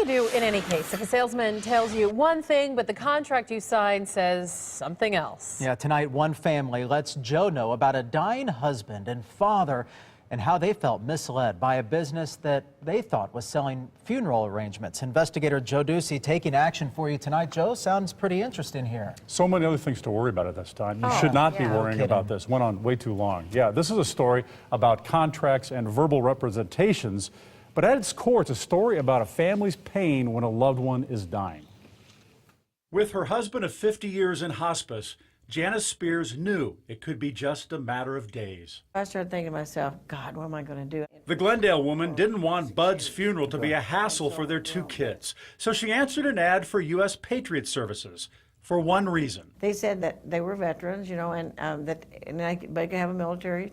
do you do in any case if a salesman tells you one thing, but the contract you signed says something else? Yeah, tonight one family lets Joe know about a dying husband and father and how they felt misled by a business that they thought was selling funeral arrangements. Investigator Joe Ducey taking action for you tonight. Joe, sounds pretty interesting here. So many other things to worry about at this time. You should not be worrying about this. Went on way too long. Yeah, this is a story about contracts and verbal representations, but at its core, it's a story about a family's pain when a loved one is dying. With her husband of 50 years in hospice, Janice Spears knew it could be just a matter of days. I started thinking to myself, God, what am I going to do? The Glendale woman didn't want Bud's funeral to be a hassle for their two kids, so she answered an ad for U.S. Patriot Services for one reason. They said that they were veterans, you know, and that they could have a military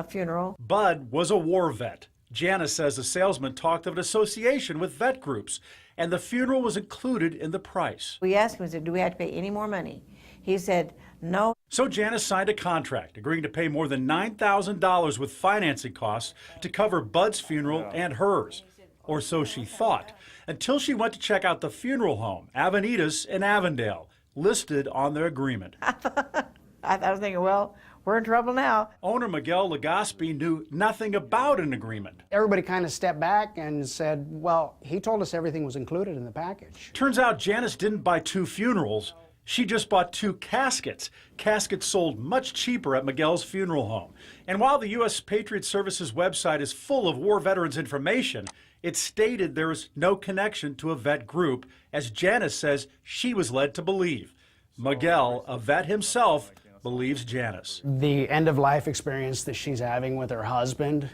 funeral. Bud was a war vet. Janice says the salesman talked of an association with vet groups, and the funeral was included in the price. We asked him, we said, do we have to pay any more money? He said, no. So Janice signed a contract agreeing to pay more than $9,000 with financing costs to cover Bud's funeral and hers, or so she thought, until she went to check out the funeral home, Avenidas in Avondale, listed on their agreement. I was thinking, well, we're in trouble now. Owner Miguel Legaspi knew nothing about an agreement. Everybody kind of stepped back and said, well, he told us everything was included in the package. Turns out Janice didn't buy two funerals. She just bought two caskets. Caskets sold much cheaper at Miguel's funeral home. And while the U.S. Patriot Services website is full of war veterans information, it stated there is no connection to a vet group, as Janice says she was led to believe. Miguel, a vet himself, believes Janice. The end-of-life experience that she's having with her husband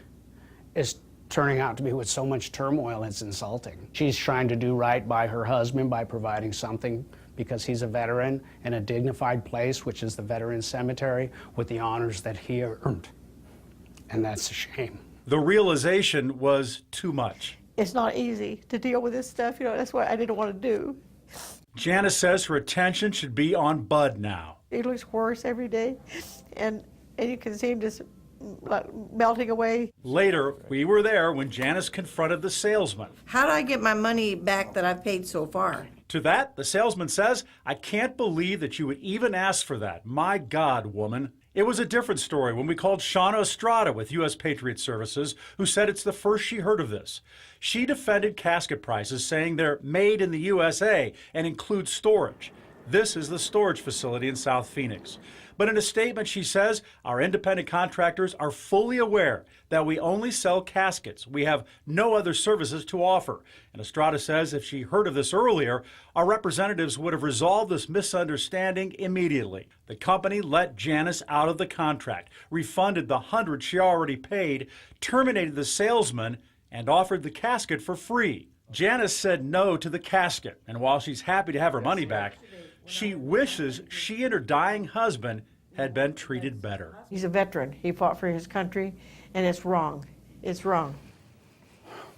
is turning out to be with so much turmoil, it's insulting. She's trying to do right by her husband by providing something because he's a veteran in a dignified place, which is the Veterans Cemetery, with the honors that he earned. And that's a shame. The realization was too much. It's not easy to deal with this stuff, you know, that's what I didn't want to do. Janice says her attention should be on Bud now. He looks worse every day, and you can see him just like melting away. Later, we were there when Janice confronted the salesman. How do I get my money back that I've paid so far? To that, the salesman says, I can't believe that you would even ask for that. My God, woman. It was a different story when we called Shauna Estrada with U.S. Patriot Services, who said it's the first she heard of this. She defended casket prices, saying they're made in the USA and include storage. This is the storage facility in South Phoenix. But in a statement, she says, our independent contractors are fully aware that we only sell caskets. We have no other services to offer. And Estrada says if she heard of this earlier, our representatives would have resolved this misunderstanding immediately. The company let Janice out of the contract, refunded the $100 she already paid, terminated the salesman, and offered the casket for free. Janice said no to the casket, and while she's happy to have her money back, she wishes she and her dying husband had been treated better. He's a veteran. He fought for his country, and it's wrong. It's wrong.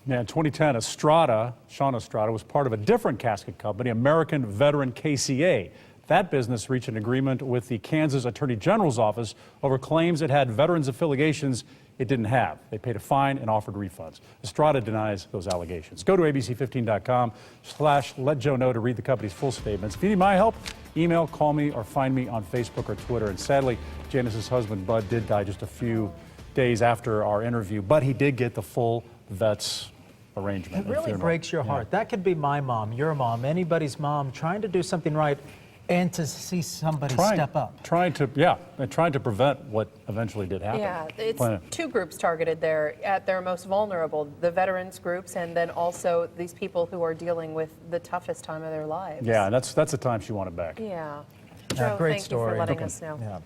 Yeah, in 2010, Shauna Estrada, was part of a different casket company, American Veteran KCA. That business reached an agreement with the Kansas Attorney General's office over claims it had veterans affiliations it didn't have. They paid a fine and offered refunds. Estrada denies those allegations. Go to abc15.com/letjoeknow to read the company's full statements. If you need my help, email, call me, or find me on Facebook or Twitter. And sadly, Janice's husband, Bud, did die just a few days after our interview, but he did get the full vet's arrangement. It really breaks your heart. That could be my mom, your mom, anybody's mom, trying to do something right and to see somebody step up. Trying to prevent what eventually did happen. Yeah, it's two groups targeted there at their most vulnerable, the veterans groups, and then also these people who are dealing with the toughest time of their lives. Yeah, that's the time she wanted back. Yeah. Joe, great thank story. you for letting us know. Yeah.